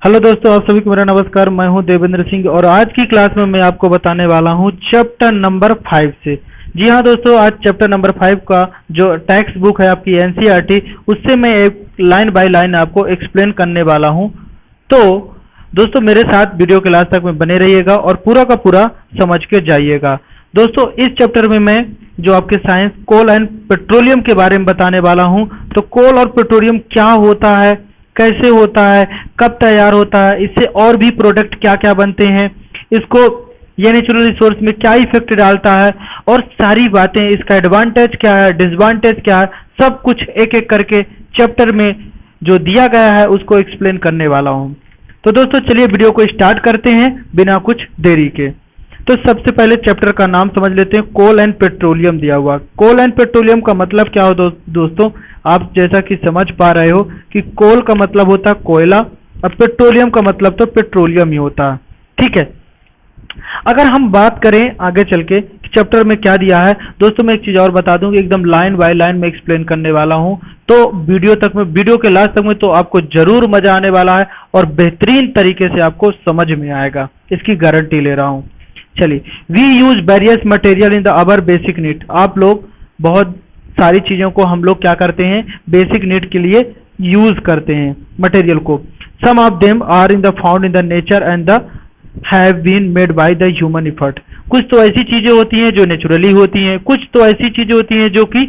Hello दोस्तों, आप सभी को मेरा नमस्कार। मैं हूं देवेंद्र सिंह और आज की क्लास में मैं आपको बताने वाला हूं चैप्टर नंबर 5 से। जी हाँ दोस्तों, आज चैप्टर नंबर 5 का जो टेक्स्ट बुक है आपकी एनसीईआरटी, उससे मैं एक लाइन बाय लाइन आपको एक्सप्लेन करने वाला हूं। तो दोस्तों मेरे साथ वीडियो के लास्ट तक में बने रहिएगा और पूरा का पूरा समझ के जाइएगा। दोस्तों इस चैप्टर में मैं जो आपके साइंस कोल एंड पेट्रोलियम के बारे में बताने वाला हूं। तो कोल और पेट्रोलियम क्या होता है, कैसे होता है, कब तैयार होता है, इससे और भी प्रोडक्ट क्या क्या बनते हैं, इसको ये नेचुरल रिसोर्स में क्या इफेक्ट डालता है और सारी बातें, इसका एडवांटेज क्या है, डिसवांटेज क्या है, सब कुछ एक एक करके चैप्टर में जो दिया गया है उसको एक्सप्लेन करने वाला हूं। तो दोस्तों चलिए वीडियो को स्टार्ट करते हैं बिना कुछ देरी के। तो सबसे पहले चैप्टर का नाम समझ लेते हैं, कोल एंड पेट्रोलियम दिया हुआ। कोल एंड पेट्रोलियम का मतलब क्या हो दोस्तों, आप जैसा कि समझ पा रहे हो कि कोल का मतलब होता है कोयला और पेट्रोलियम का मतलब तो पेट्रोलियम ही होता है। ठीक है, अगर हम बात करें आगे चल के चैप्टर में क्या दिया है, दोस्तों मैं एक चीज और बता दूं कि एकदम लाइन बाय लाइन में एक्सप्लेन करने वाला हूं। तो वीडियो के लास्ट तक में तो आपको जरूर मजा आने वाला है और बेहतरीन तरीके से आपको समझ में आएगा, इसकी गारंटी ले रहा हूं। चलिए, we use various material in the our basic need. आप लोग बहुत सारी चीजों को हम लोग क्या करते हैं, बेसिक नीड के लिए यूज करते हैं मटेरियल को। Some of them are in the found in the nature and the have been made by the human effort. कुछ तो ऐसी चीजें होती हैं जो नेचुरली होती हैं, कुछ तो ऐसी चीजें होती हैं जो कि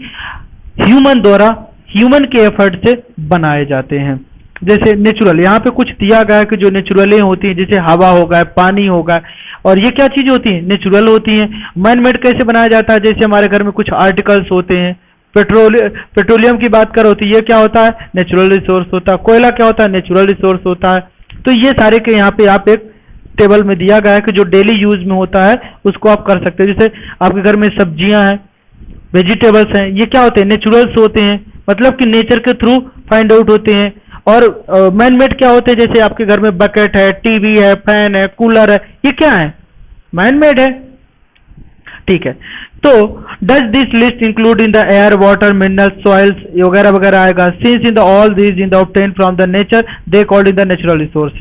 ह्यूमन द्वारा, ह्यूमन के एफर्ट से बनाए जाते हैं। जैसे नेचुरल, यहाँ पे कुछ दिया गया है कि जो नेचुरली होती है, जैसे हवा होगा, पानी होगा, और ये क्या चीज होती है, नेचुरल होती है। मैन मेड कैसे बनाया जाता है, जैसे हमारे घर में कुछ आर्टिकल्स होते हैं। पेट्रोलियम की बात करो तो ये क्या होता है, नेचुरल रिसोर्स होता है। कोयला क्या होता है, नेचुरल रिसोर्स होता है। तो ये सारे के यहाँ पे आप एक टेबल में दिया गया है कि जो डेली यूज में होता है उसको आप कर सकते हैं। जैसे आपके घर में सब्जियां हैं, वेजिटेबल्स हैं, ये क्या होते हैं, नेचुरल्स होते हैं, मतलब कि नेचर के थ्रू फाइंड आउट होते हैं। और मैन मेड क्या होते हैं, जैसे आपके घर में बकेट है, टीवी है, फैन है, कूलर है, ये क्या है, मैन मेड है। ठीक है, तो does this list include in the air, water, minerals, soils वगैरह वगैरह आएगा। Since in the all these in the obtain from the nature they called in the natural resource.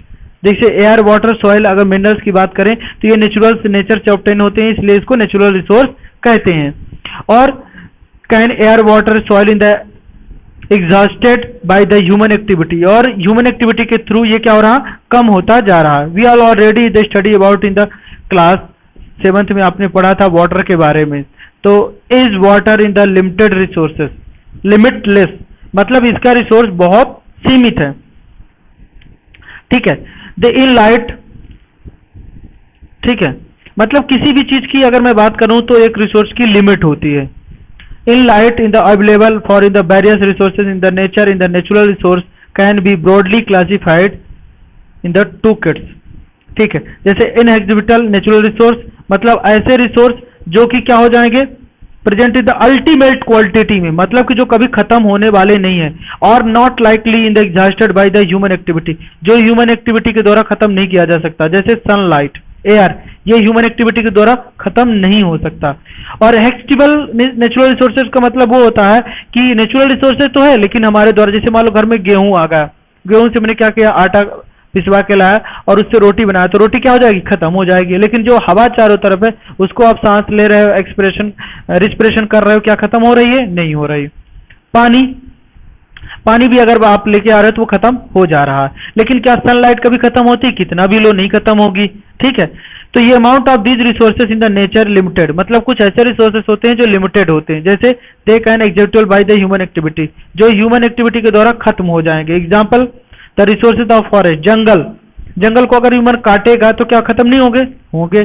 देखिए एयर, वाटर, सॉइल, अगर minerals की बात करें तो ये नेचुरल नेचर से ऑब्टेन होते हैं, इसलिए इसको नेचुरल रिसोर्स कहते हैं। और can air, water, soil in the exhausted by the human activity, और ह्यूमन एक्टिविटी के थ्रू ये क्या हो रहा, कम होता जा रहा है। We are already the study about in the class 7th में आपने पढ़ा था वाटर के बारे में। तो is water in the limited resources, limitless, मतलब इसका रिसोर्स बहुत सीमित है। ठीक है, द इन लाइट, ठीक है, मतलब किसी भी चीज की अगर मैं बात करूं तो एक रिसोर्स की लिमिट होती है। In light in the available for in the various resources in the nature in the natural resource can be broadly classified in the two kits. ठीक है, जैसे इनएग्जिबिटल नेचुरल रिसोर्स, मतलब ऐसे रिसोर्स जो कि क्या हो जाएंगे, present in the ultimate quantity में, मतलब कि जो कभी खत्म होने वाले नहीं है। और not likely in the exhausted by the human activity, जो ह्यूमन एक्टिविटी के द्वारा खत्म नहीं किया जा सकता, जैसे सनलाइट, एयर, ये ह्यूमन एक्टिविटी के द्वारा खत्म नहीं हो सकता। और एक्सटिबल नेचुरल रिसोर्सेज का मतलब वो होता है कि नेचुरल रिसोर्सेज तो है लेकिन हमारे द्वारा, जैसे मान लो घर में गेहूं आ गया, गेहूं से मैंने क्या किया, आटा पिसवा के लाया और उससे रोटी बनाया, तो रोटी क्या हो जाएगी, खत्म हो जाएगी। लेकिन जो हवा चारों तरफ है उसको आप सांस ले रहे हो, रिस्पिरेशन कर रहे हो, क्या खत्म हो रही है, नहीं हो रही। पानी भी अगर आप लेके आ रहे हो तो वो खत्म हो जा रहा है। लेकिन क्या सनलाइट कभी खत्म होती, कितना भी लो नहीं खत्म होगी। ठीक है, तो ये amount of these resources in the nature limited, मतलब कुछ ऐसे रिसोर्सेज होते हैं जो लिमिटेड होते हैं, जैसे they can exhaustible by the human activity, जो ह्यूमन एक्टिविटी के द्वारा खत्म हो जाएंगे। Example the resources of forest, जंगल, जंगल को अगर ह्यूमन काटेगा तो क्या खत्म नहीं होंगे, होंगे।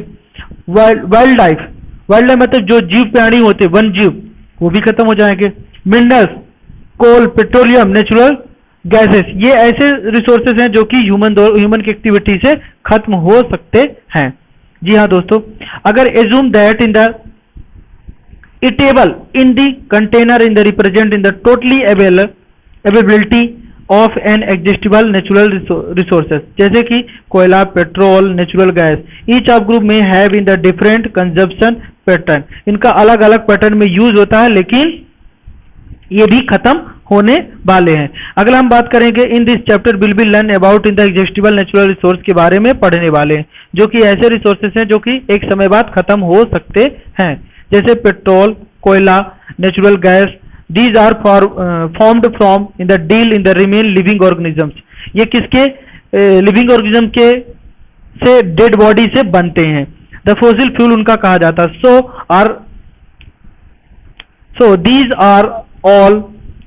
वाइल्ड लाइफ, वाइल्ड लाइफ मतलब जो जीव प्राणी होते, वन जीव, वो भी खत्म हो जाएंगे। मिनरल्स, कोल, पेट्रोलियम, नेचुरल गैसेस, ये ऐसे रिसोर्सेज हैं जो कि ह्यूमन की एक्टिविटी से खत्म हो सकते हैं। जी हाँ दोस्तों, अगर assume that in the eatable in the container in the represent in the totally availability of an exhaustible natural resources, जैसे कि कोयला, petrol, natural gas, each of group में have in the different consumption pattern, इनका अलग अलग pattern में use होता है लेकिन ये भी खत्म होने वाले हैं। अगला हम बात करेंगे in this chapter will be learn about in the exhaustible natural resource के बारे में पढ़ने वाले हैं, जो कि ऐसे रिसोर्सेस हैं जो कि एक समय बाद खत्म हो सकते हैं, जैसे पेट्रोल, कोयला, natural gas. These are formed from in the deal in the remain living organisms. ये किसके लिविंग ऑर्गेनिज्म के से डेड बॉडी से बनते हैं। द फॉसिल फ्यूल उनका कहा जाता है। So these are all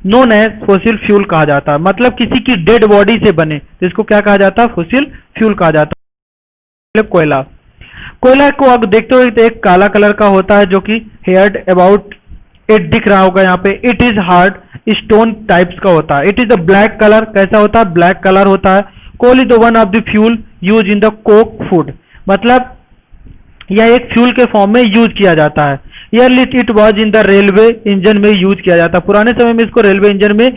known as fossil fuel कहा जाता है, मतलब किसी की डेड बॉडी से बने तो इसको क्या कहा जाता है, फॉसिल फ्यूल कहा जाता है। कोयला, कोयला को आप देखते हो तो एक काला कलर का होता है जो कि हेयर्ड अबाउट इट दिख रहा होगा यहाँ पे। It is hard stone types का होता है। It is the black colour, कैसा होता है, ब्लैक कलर होता है। Coal is the one of the fuel use in the coke food, मतलब यह एक फ्यूल के फॉर्म में यूज किया जाता है। Yearly it was in the railway engine में यूज किया जाता है, पुराने समय में इसको रेलवे इंजन में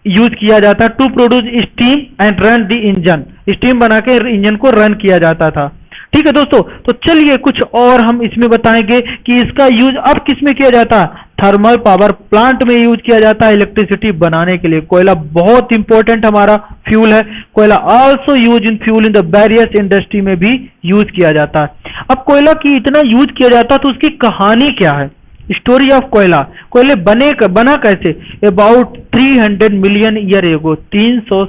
यूज किया जाता है। To produce steam and run the engine, steam बना के इंजन को रन किया जाता था। ठीक है दोस्तों, तो चलिए कुछ और हम इसमें बताएंगे कि इसका यूज अब किस में किया जाता है, थर्मल पावर प्लांट में यूज किया जाता है इलेक्ट्रिसिटी बनाने के लिए। कोयला बहुत इंपॉर्टेंट हमारा फ्यूल है। कोयला also use in fuel in the various industry में भी यूज किया जाता है। अब कोयला की इतना यूज किया जाता है तो उसकी कहानी क्या है, स्टोरी ऑफ कोयला। कोयले बना कैसे, about 300 million year ago, 300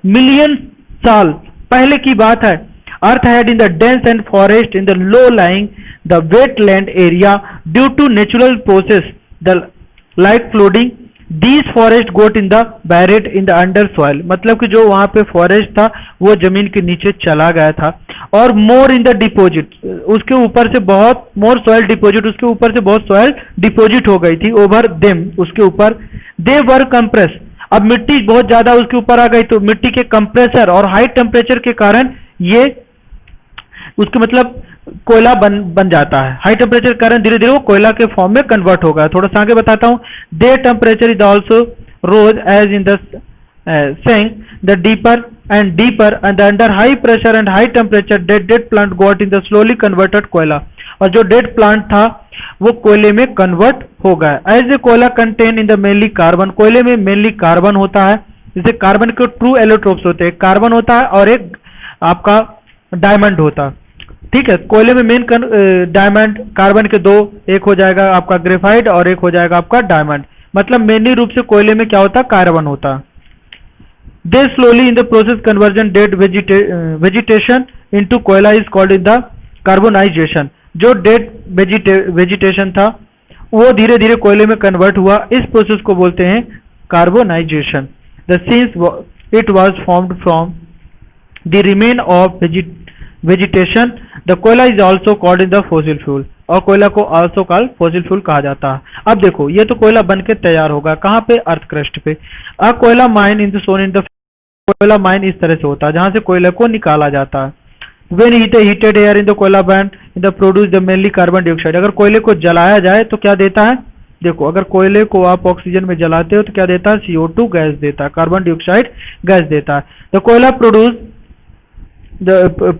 million साल पहले की बात है। Earth had in the dense and forest in the low lying the wetland area due to natural process the like flooding these forest got in the buried in the under soil, मतलब कि जो वहां पे forest था वो जमीन के नीचे चला गया था। और मोर इन द डिपोजिट, उसके ऊपर से बहुत मोर सॉइल डिपोजिट, उसके ऊपर से बहुत सॉइल डिपोजिट हो गई थी। ओवर देम, उसके ऊपर। दे वर कंप्रेस, अब मिट्टी बहुत ज्यादा उसके ऊपर आ गई तो मिट्टी के कंप्रेसर और हाई टेम्परेचर के कारण ये उसके मतलब कोयला बन जाता है। हाई टेम्परेचर के कारण धीरे धीरे वो कोयला के फॉर्म में कन्वर्ट होगा। थोड़ा सा आगे बताता हूं। The temperature is also rose as in the saying the deeper and deeper and under high pressure and high temperature dead plant got in the slowly converted कोयला, और जो डेड प्लांट था वो कोयले में कन्वर्ट हो गया। एज ए कोयला contain in the mainly carbon, कोयले में मेनली कार्बन होता है। जैसे कार्बन के ट्रू एलोट्रोप्स होते हैं, कार्बन होता है और एक आपका डायमंड होता है। ठीक है, कोयले में मेन डायमंड, कार्बन के दो, एक हो जाएगा आपका ग्रेफाइट और एक हो जाएगा आपका डायमंड, मतलब मेनली रूप से कोयले में क्या होता है, कार्बन होता है। They slowly in the process conversion dead vegetation into कोयला is called in the carbonization। जो डेड वेजिटेशन था वो धीरे धीरे कोयले में कन्वर्ट हुआ, इस प्रोसेस को बोलते हैं carbonisation. The since it was formed from the remain of vegetation the कोयला is also called in the fossil fuel, और कोयला को also called fossil fuel कहा जाता है। अब देखो ये तो कोयला बन के तैयार होगा कहाँ पे, अर्थ क्रस्ट पे। कोयला mine in the zone in the, कोयला माइन इस तरह से होता है जहां से कोयले को निकाला जाता है। When heated air in the कोयला burned in the produce the mainly carbon dioxide, अगर कोयले को जलाया जाए तो क्या देता है, देखो अगर कोयले को आप ऑक्सीजन में जलाते हो तो क्या देता है, CO2 गैस देता है, कार्बन डाइऑक्साइड गैस देता है। द कोयला produce the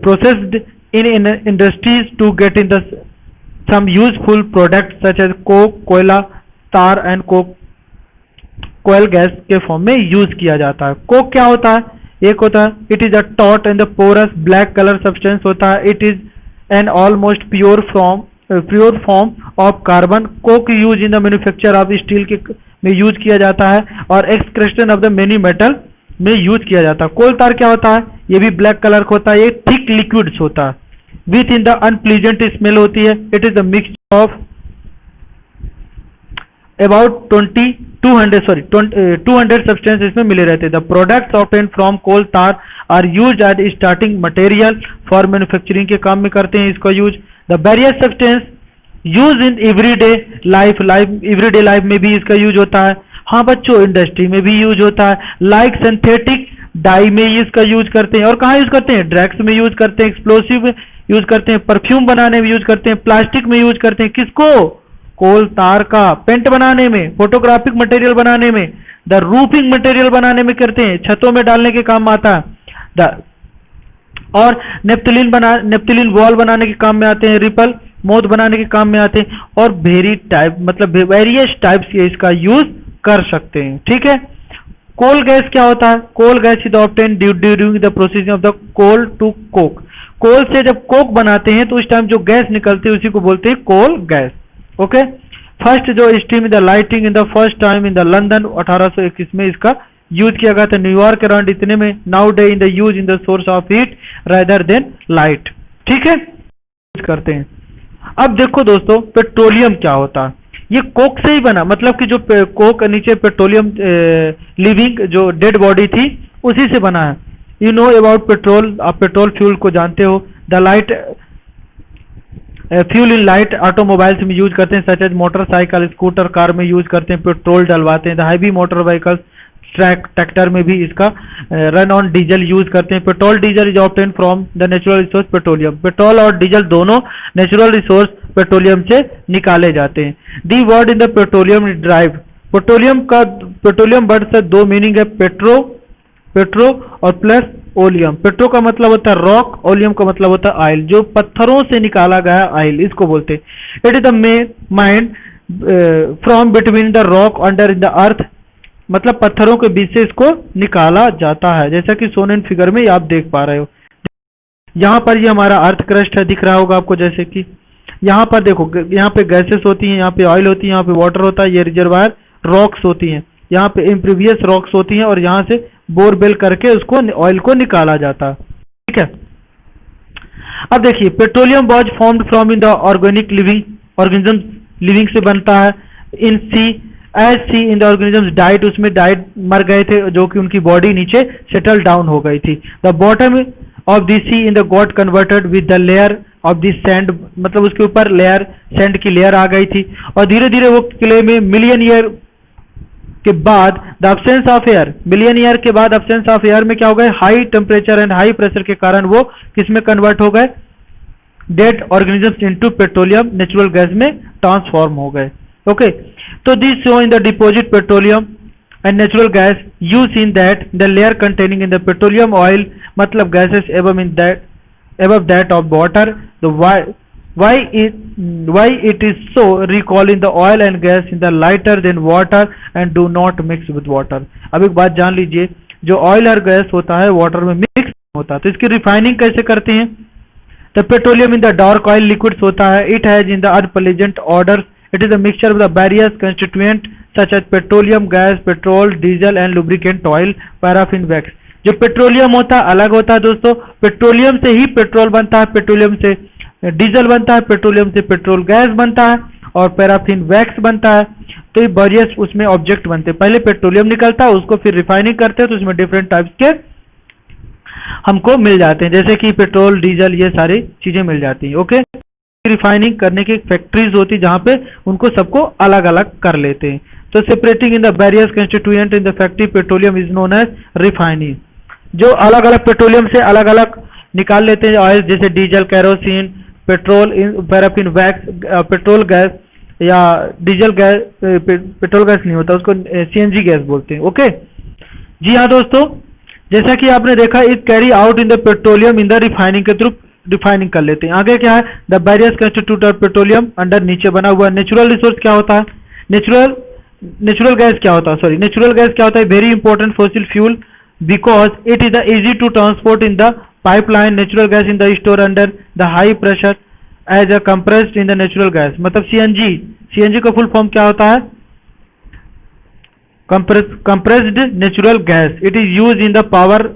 processed in industries to get in the some useful products such as coke, कोयला, तार एंड कोयल गैस के फॉर्म में यूज किया जाता है। कोक क्या होता है, एक होता है it is a taut and the porous black colour substance होता है। It is an almost pure form of carbon. Coke use in the manufacture of steel के में यूज किया जाता है और extraction of the many metal में use किया जाता है। कोल तार क्या होता है, ये भी ब्लैक कलर का होता है, ये थिक लिक्विड्स होता है, with in the unpleasant smell होती है। It is the mixture of about 200 substance इसमें मिले रहते हैं। The products obtain from coal tar are used as starting material for manufacturing के काम में करते हैं इसका use. The various substance use in everyday life में भी इसका यूज होता है। हाँ बच्चों, इंडस्ट्री में भी यूज होता है, लाइक सिंथेटिक डाई में इसका यूज करते हैं। और कहाँ यूज करते हैं, ड्रग्स में यूज करते हैं, एक्सप्लोसिव में यूज करते हैं, परफ्यूम बनाने में यूज करते हैं, प्लास्टिक में यूज करते हैं। किसको, कोल तार का, पेंट बनाने में, फोटोग्राफिक मटेरियल बनाने में, द रूफिंग मटेरियल बनाने में करते हैं, छतों में डालने के काम आता है। और नेप्थलीन वॉल बनाने के काम में आते हैं। रिपल मौत बनाने के काम में आते हैं, और वेरियस टाइप्स के इसका यूज कर सकते हैं। ठीक है। कोल गैस क्या होता है? Coal gas is obtain during the processing of the coal to coke. Coal से जब कोक बनाते हैं तो उस टाइम जो गैस निकलती है उसी को बोलते हैं कोल गैस। ओके। फर्स्ट जो steam in the lighting in the first time in the London 1821 में इसका यूज किया गया था। न्यूयॉर्क अराउंड इतने में। Now day in the use in the source of heat rather than light. ठीक है, यूज करते हैं। अब देखो दोस्तों, पेट्रोलियम क्या होता है? ये कोक से ही बना, मतलब कि जो कोक नीचे पेट्रोलियम लिविंग जो डेड बॉडी थी उसी से बना है। यू नो अबाउट पेट्रोल, आप पेट्रोल फ्यूल को जानते हो। The light fuel in light automobiles में यूज करते हैं, such as motorcycle, scooter, car में यूज करते हैं, पेट्रोल डलवाते हैं। The heavy motor vehicles, tractor में भी इसका रन ऑन डीजल यूज करते हैं। Petrol diesel is obtain from the natural resource petroleum. Petrol और डीजल दोनों नेचुरल रिसोर्स पेट्रोलियम से निकाले जाते हैं। The word in the petroleum drive. Petroleum word से दो मीनिंग है, पेट्रो और प्लस ओलियम। पेट्रो का मतलब होता है रॉक, ओलियम का मतलब होता है ऑयल, जो पत्थरों से निकाला गया ऑयल, इसको बोलते हैं। It is the mind from between the rock under in the earth, मतलब पत्थरों के बीच से इसको निकाला जाता है, जैसा कि सोन इन फिगर में आप देख पा रहे हो। यहाँ पर ये हमारा अर्थ क्रस्ट है, दिख रहा होगा आपको, जैसे कि यहाँ पर देखो, यहाँ पे गैसेस होती हैं, यहाँ पे ऑयल होती है, यहाँ पे वाटर होता है, ये रिजर्वायर रॉक्स होती हैं, यहाँ पे इम्प्रीवियस रॉक्स होती हैं, और यहाँ से बोरवेल करके उसको ऑयल को निकाला जाता है। ठीक है। अब देखिए, petroleum was formed from in the organic organism, living से बनता है। In sea as sea in the organisms died, उसमें डाइट मर गए थे जो कि उनकी बॉडी नीचे सेटल डाउन हो गई थी। The bottom of the sea in the got converted with the layer of the sand, मतलब उसके ऊपर लेयर, सैंड की लेयर आ गई थी, और धीरे धीरे वो क्ले में मिलियन ईयर के बाद the absence of air, million year के बाद अब्सेंस ऑफ एयर में क्या हो गए, high temperature and high pressure के कारण वो किसमें कन्वर्ट हो गए, dead organisms into petroleum, natural gas में ट्रांसफॉर्म हो गए। Okay. So this show in the deposit petroleum and natural gas you seen that the layer containing in the petroleum oil, मतलब gases above that of water. The why it is so, recall in the oil and gas in the lighter than water and do not mix with water. अब एक बात जान लीजिए, जो oil और gas होता है वाटर में मिक्स होता है, तो इसकी रिफाइनिंग कैसे करते हैं? The petroleum in the dark oil liquids होता है, it has in the unpleasant odors. It is a mixture of the various constituents such as petroleum gas, petrol, diesel and lubricant oil, paraffin wax. जो petroleum होता है अलग होता है दोस्तों, petroleum से ही पेट्रोल बनता है, पेट्रोलियम से डीजल बनता है, पेट्रोलियम से पेट्रोल गैस बनता है, और पैराफिन वैक्स बनता है। तो ये वेरियस उसमें ऑब्जेक्ट बनते हैं। पहले पेट्रोलियम निकलता है, उसको फिर रिफाइनिंग करते हैं, तो उसमें डिफरेंट टाइप्स के हमको मिल जाते हैं, जैसे कि पेट्रोल, डीजल, ये सारी चीजें मिल जाती हैं। ओके। रिफाइनिंग करने की फैक्ट्रीज होती है जहां पे उनको सबको अलग अलग कर लेते हैं। तो separating in the various constituent in the factory petroleum is known as refining. जो अलग अलग पेट्रोलियम से अलग अलग निकाल लेते हैं ऑयल, जैसे diesel, kerosene, petrol, paraffin wax, petrol gas या डीजल गैस, पेट्रोल गैस नहीं होता, उसको सीएनजी गैस बोलते हैं। ओके जी हाँ दोस्तों, जैसा कि आपने देखा, it carry out in the petroleum in the refining के थ्रू रिफाइनिंग कर लेते हैं। आगे क्या है, the various constitute of petroleum under, नीचे बना हुआ नेचुरल रिसोर्स क्या होता है, नेचुरल गैस क्या होता है, सॉरी नेचुरल गैस क्या होता है, very important fossil fuel because it is the easy to transport in the pipeline, natural gas in the store under the high pressure as a compressed in the natural gas. मतलब CNG का full form क्या होता है, compressed natural gas. It is use in the power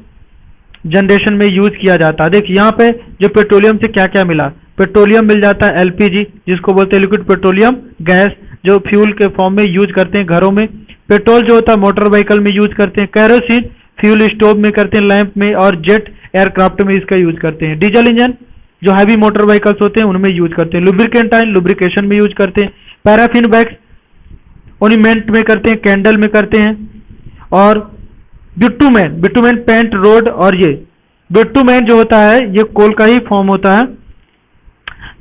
generation में use किया जाता है। देखिए यहाँ पे जो पेट्रोलियम से क्या क्या मिला, पेट्रोलियम मिल जाता है एलपीजी, जिसको बोलते हैं लिक्विड पेट्रोलियम गैस, जो फ्यूल के फॉर्म में यूज करते हैं घरों में। पेट्रोल जो होता है मोटर व्हीकल में यूज करते हैं। कैरोसिन फ्यूल स्टोव में करते हैं, लैंप में, और जेट एयरक्राफ्ट में इसका यूज करते हैं। डीजल इंजन जो हैवी मोटर व्हीकल्स होते हैं उनमें यूज करते हैं। लुब्रिकेंट ऑयल लुब्रिकेशन में यूज करते हैं। पैराफिन वैक्स ऑर्नामेंट में करते हैं, कैंडल में करते हैं। और बिटुमेन पेंट, रोड, और ये बिटुमेन जो होता है ये कोल का ही फॉर्म होता है,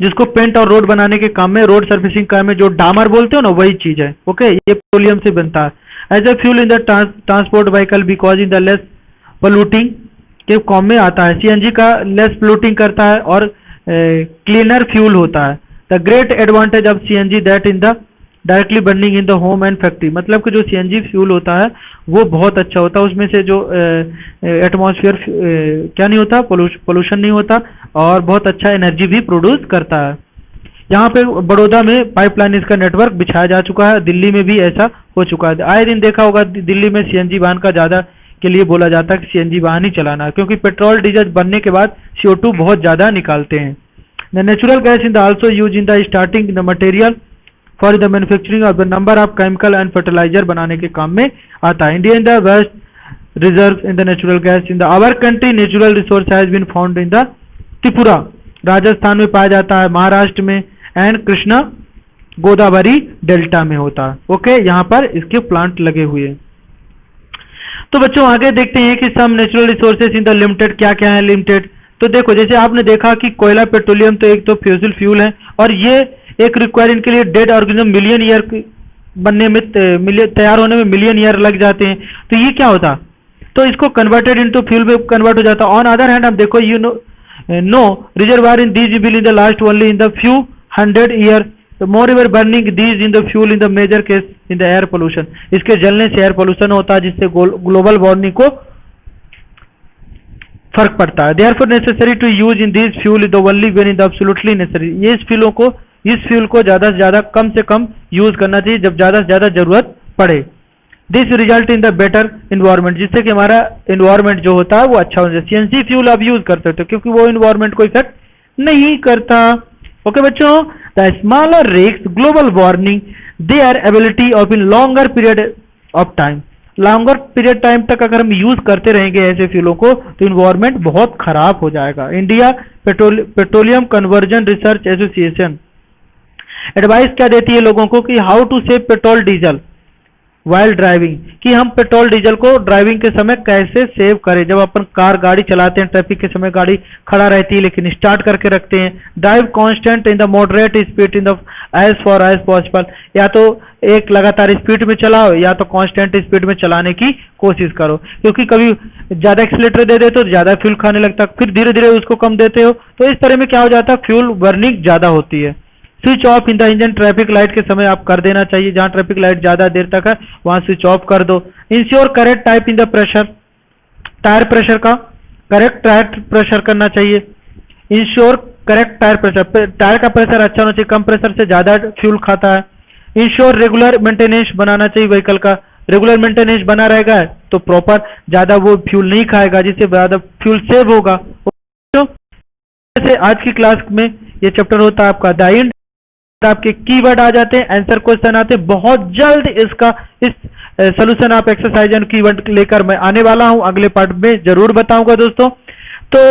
जिसको पेंट और रोड बनाने के काम में, रोड सर्फिसिंग काम में जो डामर बोलते हो ना, वही चीज है। ओके, ये पेट्रोलियम से बनता है। As a fuel in the transport vehicle because in the less polluting के फॉर्म में आता है। सीएनजी का लेस पोल्यूटिंग करता है और क्लीनर फ्यूल होता है। The great advantage of CNG that in the directly burning in the home and factory, मतलब कि जो सीएनजी फ्यूल होता है वो बहुत अच्छा होता है, उसमें से जो एटमॉस्फेयर क्या नहीं होता, पोल्यूशन नहीं होता और बहुत अच्छा एनर्जी भी प्रोड्यूस करता है। यहाँ पे बड़ौदा में पाइपलाइन इसका नेटवर्क बिछाया जा चुका है, दिल्ली में भी ऐसा हो चुका है। आए दिन देखा होगा दिल्ली में सीएनजी वाहन का ज़्यादा के लिए बोला जाता है कि सीएनजी वाहन ही चलाना, क्योंकि पेट्रोल डीजल बनने के बाद CO2 बहुत ज़्यादा निकालते हैं। The natural gas in the also use in the starting the material for the manufacturing of the number of chemical and fertiliser बनाने के काम में आता है। India in the west reserve in the natural gas in the our country natural resource has been found in the Tripura, Rajasthan में पाया जाता है, महाराष्ट्र में एंड कृष्णा गोदावरी डेल्टा में होता है। ओके, यहाँ पर इसके प्लांट लगे हुए हैं। तो बच्चों आगे देखते हैं कि some natural resources in the limited क्या क्या है लिमिटेड। तो देखो जैसे आपने देखा कि कोयला पेट्रोलियम तो एक तो फ्यूसिल फ्यूल है और ये एक रिक्वायर इनके लिए डेड ऑर्गेनिज्म मिलियन ईयर बनने में तैयार होने में मिलियन ईयर लग जाते हैं। तो ये क्या होता, तो इसको कन्वर्टेड इनटू फ्यूल में कन्वर्ट हो जाता। ऑन अदर हैंड आप देखो you know reservoir in these will in the last only in the few 100 year, more ever burning these in the fuel in the major case in the air pollution, इसके जलने से air pollution होता है जिससे global warming को फर्क पड़ता है। Therefore necessary to use in this fuel is the only when in the absolutely necessary, ये इस फ्यूल को ज्यादा से ज्यादा कम से कम यूज करना चाहिए जब ज्यादा से ज्यादा जरूरत पड़े। This result in the better environment, जिससे कि हमारा इन्वायरमेंट जो होता है वो अच्छा हो जाए। सीएनजी फ्यूल आप यूज कर सकते हो क्योंकि वो इन्वायरमेंट को इफेक्ट नहीं करता। ओके बच्चों, the smaller risk global warming their ability of in longer period of time, longer period time तक अगर हम यूज करते रहेंगे ऐसे फ्यूलों को तो इन्वायरमेंट बहुत खराब हो जाएगा। India petroleum conversion research association advice क्या देती है लोगों को कि how to save petrol diesel while driving, कि हम पेट्रोल डीजल को ड्राइविंग के समय कैसे सेव करें। जब अपन कार गाड़ी चलाते हैं ट्रैफिक के समय गाड़ी खड़ा रहती है लेकिन स्टार्ट करके रखते हैं। Drive constant in the moderate speed in the as far as possible, या तो एक लगातार स्पीड में चलाओ या तो कांस्टेंट स्पीड में चलाने की कोशिश करो, क्योंकि कभी ज्यादा एक्सीलेटर दे देते हो ज्यादा फ्यूल खाने लगता, फिर धीरे धीरे उसको कम देते हो तो इस तरह में क्या हो जाता है, फ्यूल बर्निंग ज्यादा होती है। Switch off in the engine traffic light के समय आप कर देना चाहिए, जहां ट्रैफिक लाइट ज्यादा देर तक है वहां स्विच ऑफ कर दो। Ensure correct type in the pressure, tyre pressure का करेक्ट टायर प्रेशर करना चाहिए। Ensure correct tyre pressure, tyre का प्रेशर अच्छा होना चाहिए, कम प्रेशर से ज्यादा फ्यूल खाता है। इंश्योर रेगुलर मेंटेनेंस बनाना चाहिए व्हीकल का, रेगुलर मेंटेनेंस बना रहेगा तो प्रॉपर ज्यादा वो फ्यूल नहीं खाएगा जिससे ज्यादा फ्यूल सेव होगा। तो आज की क्लास में ये चैप्टर होता है आपका द एंड, आपके कीवर्ड आ जाते हैं, आंसर क्वेश्चन आते हैं। बहुत जल्द इस solution of exercise and keyword लेकर मैं आने वाला हूं, अगले पार्ट में जरूर बताऊंगा दोस्तों। तो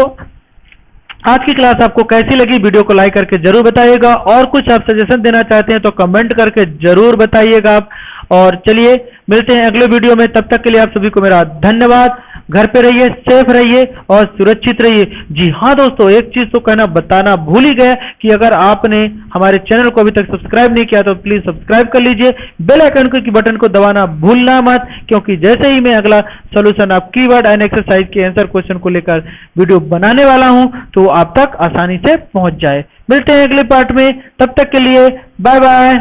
आज की क्लास आपको कैसी लगी वीडियो को लाइक करके जरूर बताइएगा, और कुछ आप सजेशन देना चाहते हैं तो कमेंट करके जरूर बताइएगा आप। और चलिए मिलते हैं अगले वीडियो में, तब तक के लिए आप सभी को मेरा धन्यवाद। घर पे रहिए, सेफ रहिए और सुरक्षित रहिए। जी हाँ दोस्तों, एक चीज तो कहना बताना भूल ही गया कि अगर आपने हमारे चैनल को अभी तक सब्सक्राइब नहीं किया तो प्लीज सब्सक्राइब कर लीजिए, बेल आइकन की बटन को दबाना भूलना मत, क्योंकि जैसे ही मैं अगला solution of keyword and exercise के आंसर क्वेश्चन को लेकर वीडियो बनाने वाला हूं तो आप तक आसानी से पहुंच जाए। मिलते हैं अगले पार्ट में, तब तक के लिए बाय बाय।